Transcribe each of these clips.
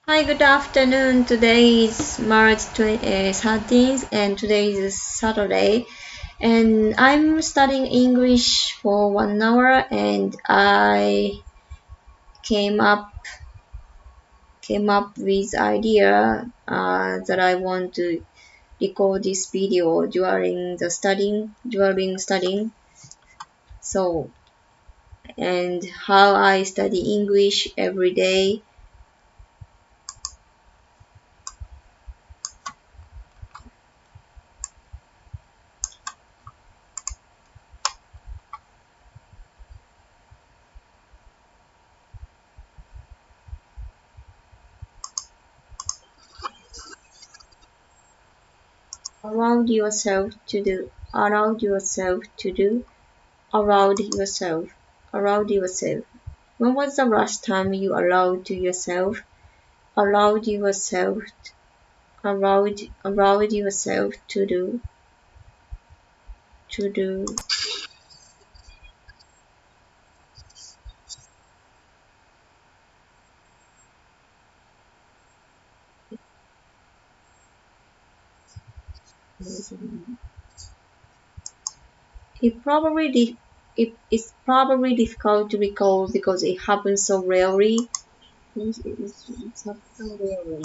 Hi, good afternoon. Today is March 13th and today is Saturday. And I'm studying English for 1 hour and I came up came up with idea that I want to record this video during studying. So and how I study English every day. Allow yourself to do. Allow yourself to do. Allowed yourself. Allowed yourself. When was the last time you allowed to yourself? Allowed yourself. Allowed yourself to do. To do. It's probably difficult to recall because it happens so rarely. It's not so rarely.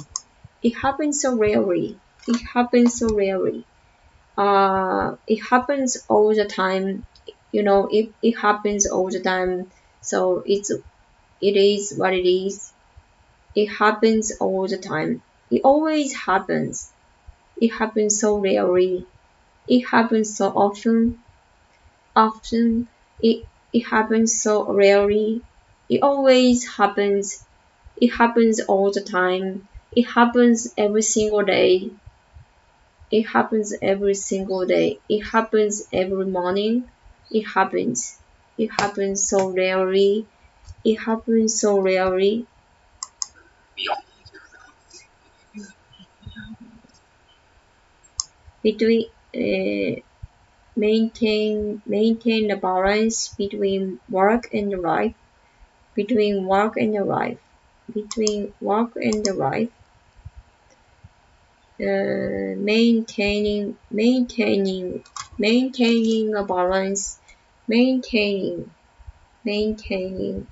It happens so rarely. It happens so rarely. It happens all the time. It happens all the time. So it is what it is. It happens all the time. It always happens. It happens so rarely. It happens so often. Often. It happens so rarely. It always happens. It happens all the time. It happens every single day. It happens every single day. It happens every morning. It happens. It happens so rarely. It happens so rarely. Between maintain the balance between work and life. Between work and life. Between work and life. Maintaining a balance. Maintaining maintaining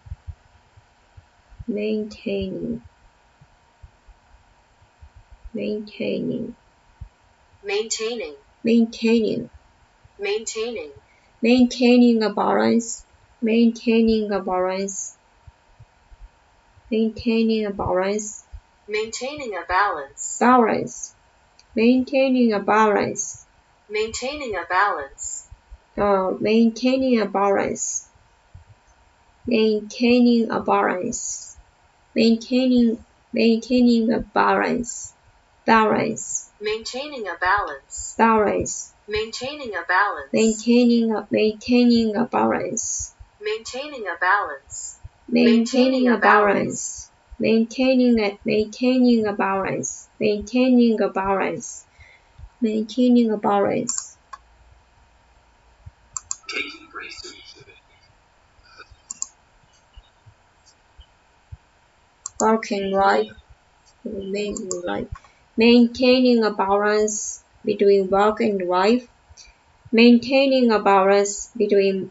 maintaining maintaining maintaining, maintaining maintaining, maintaining a balance maintaining a balance maintaining a balance maintaining a balance, balance maintaining a balance maintaining a balance, maintaining a balance maintaining a balance maintaining a balance balance maintaining a balance, balance maintaining a balance, maintaining a balance maintaining a balance, maintaining a balance maintaining a balance maintaining a balance maintaining a balance working life life maintaining a balance between work and life maintaining a balance between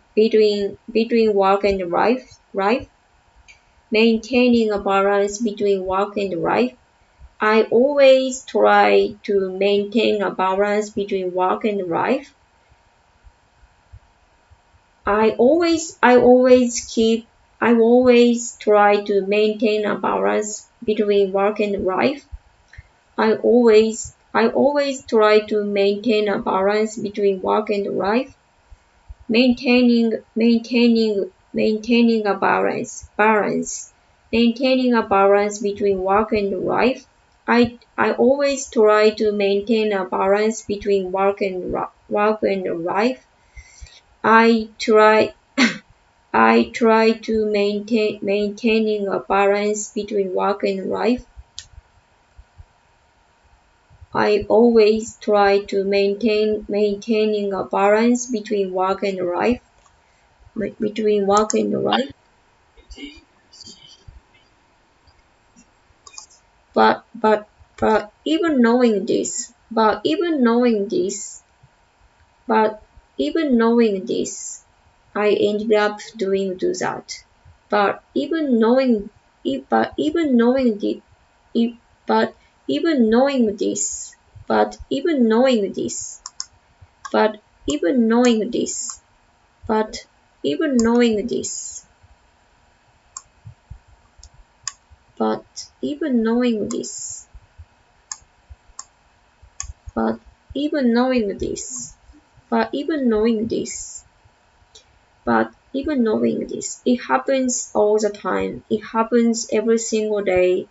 work and life maintaining a balance between work and life. I always try to maintain a balance between work and life. I always try to maintain a balance between work and life. I always try to maintain a balance between work and life. Maintaining a maintaining a balance between work and life. I always try to maintain a balance between work and life. I try I try to maintaining a balance between work and life. I always try to maintaining a balance between work and life. Between work and life. but even knowing this, but even knowing this, I ended up doing do that. But even knowing, but even knowing the, but even knowing this, but even knowing this, but even knowing this, but even knowing this, but even knowing this, but even knowing this, but even knowing this, but even knowing this, it happens all the time. It happens every single day.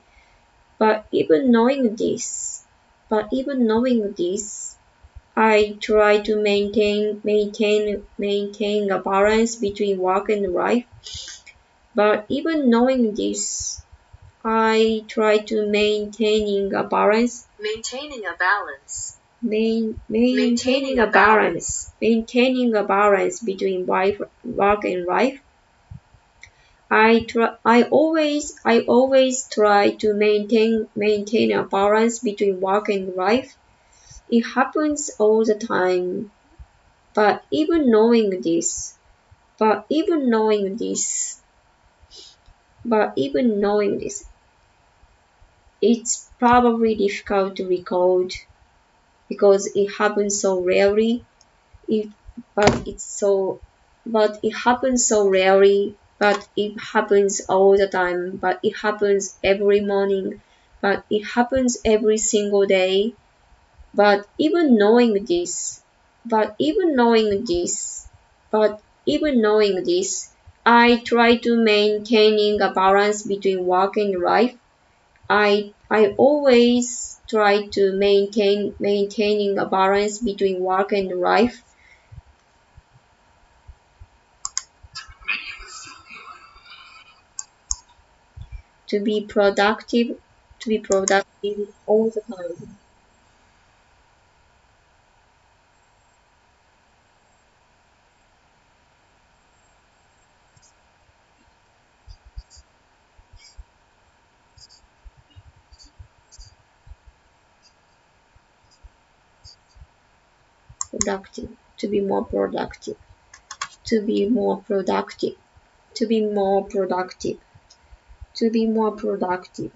But even knowing this, but even knowing this, I try to maintain a balance between work and life. But even knowing this, I try to maintaining a balance. Maintaining a balance. Maintaining a balance. Maintaining a balance between work and life. I always try to maintain a balance between work and life. It happens all the time. But even knowing this, but even knowing this, but even knowing this, it's probably difficult to record because it happens so rarely. It, but it's so, but it happens so rarely. But it happens all the time. But it happens every morning. But it happens every single day. But even knowing this, but even knowing this, but even knowing this, I try to maintaining a balance between work and life. I always try to maintaining a balance between work and life to be productive all the time. Productive to be more productive to be more productive to be more productive to be more productive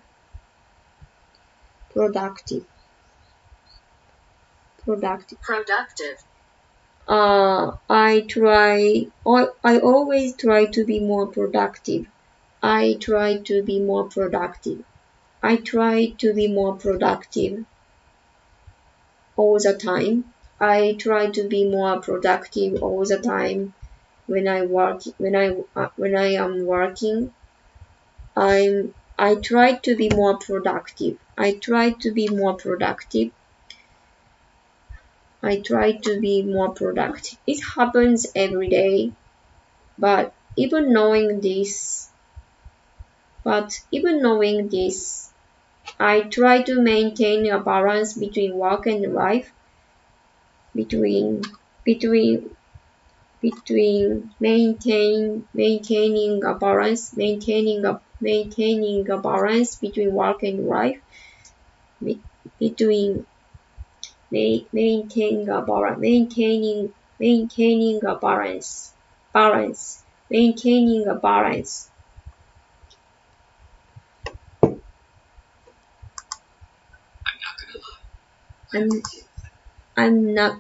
productive. Productive. I always try to be more productive. I try to be more productive. I try to be more productive all the time. I try to be more productive all the time when I am working. I try to be more productive. I try to be more productive. I try to be more productive. It happens every day, but even knowing this, but even knowing this, I try to maintain a balance between work and life, between between maintaining a balance, maintaining a balance between work and life, between maintaining a balance, maintaining a balance, maintaining a balance. I'm I'm not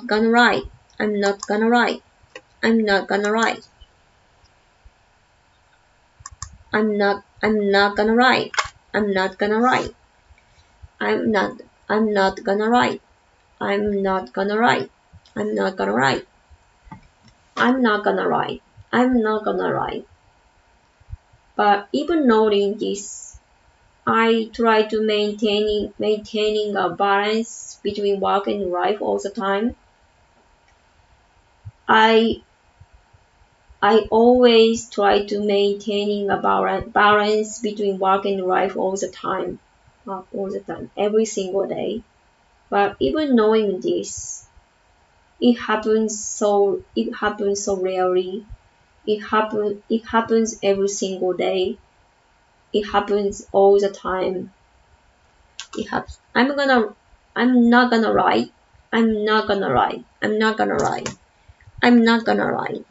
gonna write. I'm not gonna write. I'm not gonna write. I'm not gonna write. I'm not gonna write. I'm not I'm not gonna write. I'm not gonna write. I'm not gonna write. I'm not gonna write. I'm not gonna write. But even knowing this, I try to maintaining a balance between work and life all the time. I I always try to maintaining a balance between work and life all the time, every single day. But even knowing this, it happens so rarely. It happens every single day. It happens all the time. I'm not gonna lie. I'm not gonna lie. I'm not gonna lie. I'm not gonna lie.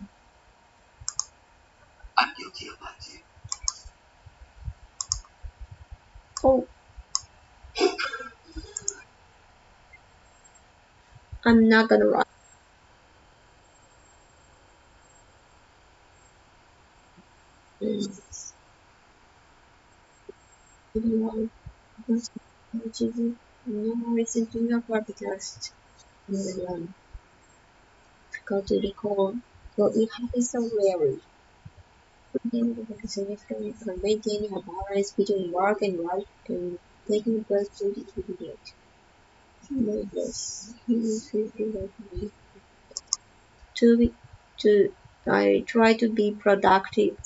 I'm guilty of that too. Oh, I'm not gonna lie. No, listen to your podcast. Difficult to recall. So it happens so rarely. Significant for maintaining a balance between work and life and taking breaks to the yes. To be to I try to be productive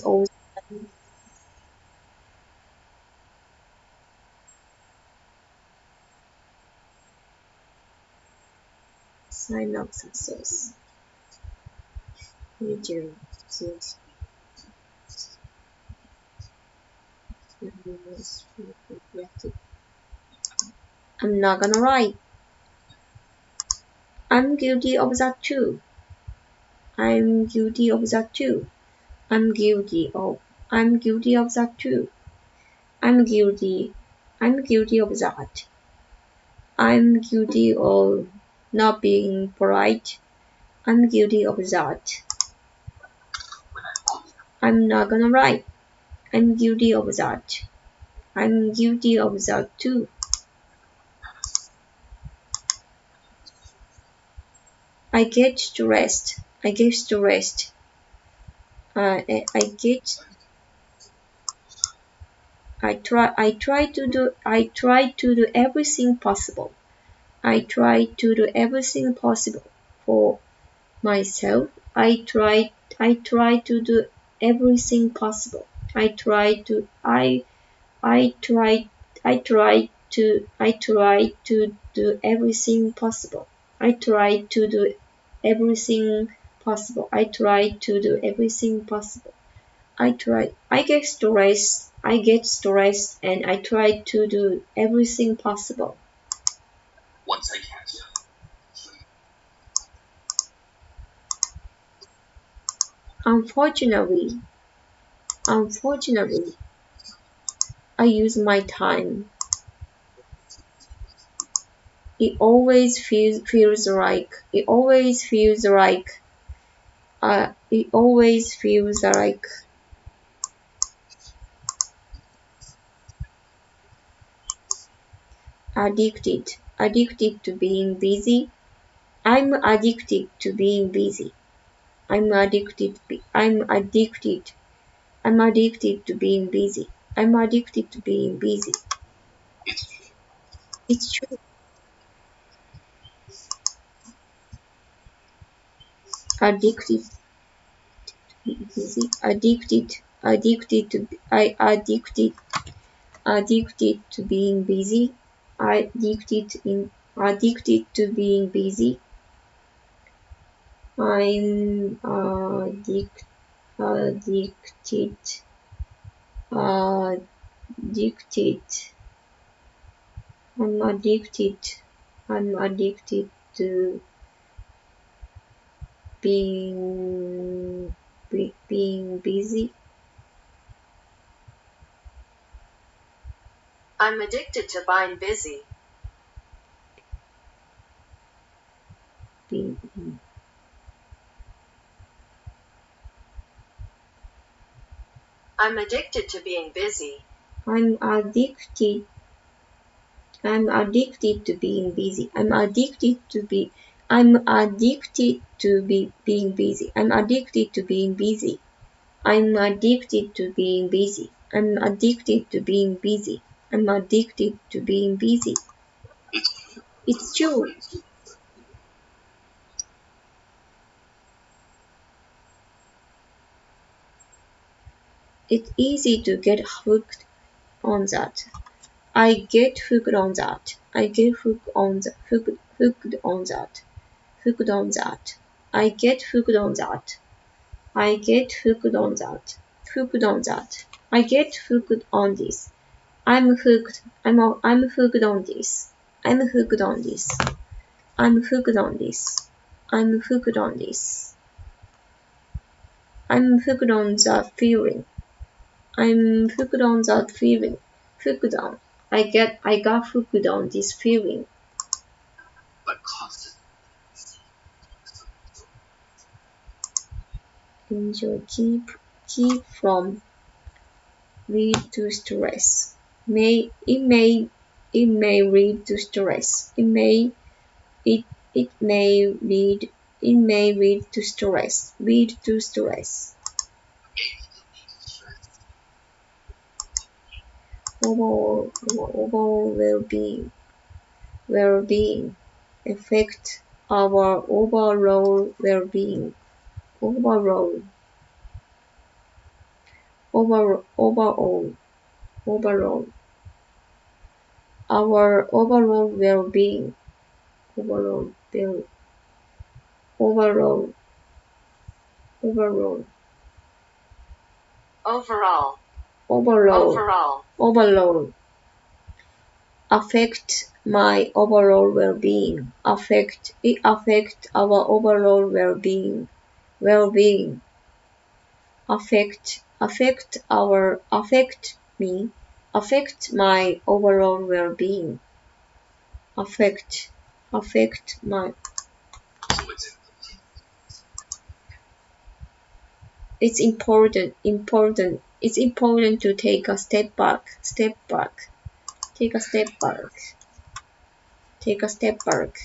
all the time. Sign of success. Major success. I'm not gonna lie. I'm guilty of that too. I'm guilty of that too. I'm guilty of I'm guilty of that too. I'm guilty. I'm guilty of that. I'm guilty of not being polite. I'm guilty of that. I'm not gonna lie. I'm guilty of that. I'm guilty of that too. I get stressed. I get stressed. I get. I try to do everything possible. I try to do everything possible for myself. I try to do everything possible. I try to I try I try to do everything possible. I try to do everything possible. I try to do everything possible. I get stressed and I try to do everything possible. Once I catch up. Unfortunately, unfortunately, I use my time. It always feels like addicted to being busy. I'm addicted to being busy. I'm addicted. I'm addicted. I'm addicted to being busy. I'm addicted to being busy. It's true. Addicted to being busy. Addicted to being busy. Addicted to being busy. I'm addicted addicted. I'm addicted. I'm addicted to being busy. I'm addicted to being busy. Being, I'm addicted to being busy. I'm addicted. I'm addicted to being busy. I'm addicted to be. I'm addicted to being busy. I'm addicted to being busy. I'm addicted to being busy. I'm addicted to being busy. I'm addicted to being busy. It's true. It's easy to get hooked on that. I get hooked on that. I get hooked on that. Hooked on that. I get hooked on that. I get hooked on that. hooked on that. I get hooked on this. I'm hooked. I'm hooked on this. I'm hooked on this. I'm hooked on this. I'm hooked on this. I'm hooked on that feeling. I'm hooked on that feeling. Hooked on. I got hooked on this feeling. But constant. Enjoy. Keep from lead to stress. It may lead to stress. It may lead to stress. Lead to stress. Overall well-being affect our overall well-being. Overall overall our overall well-being. Overall well overall overall Overall. overall Overall. overall affect my overall well-being. It affect our overall well-being. Well-being affect our affect my overall well-being. Affect my. So It's important to take a step back. Take a step back.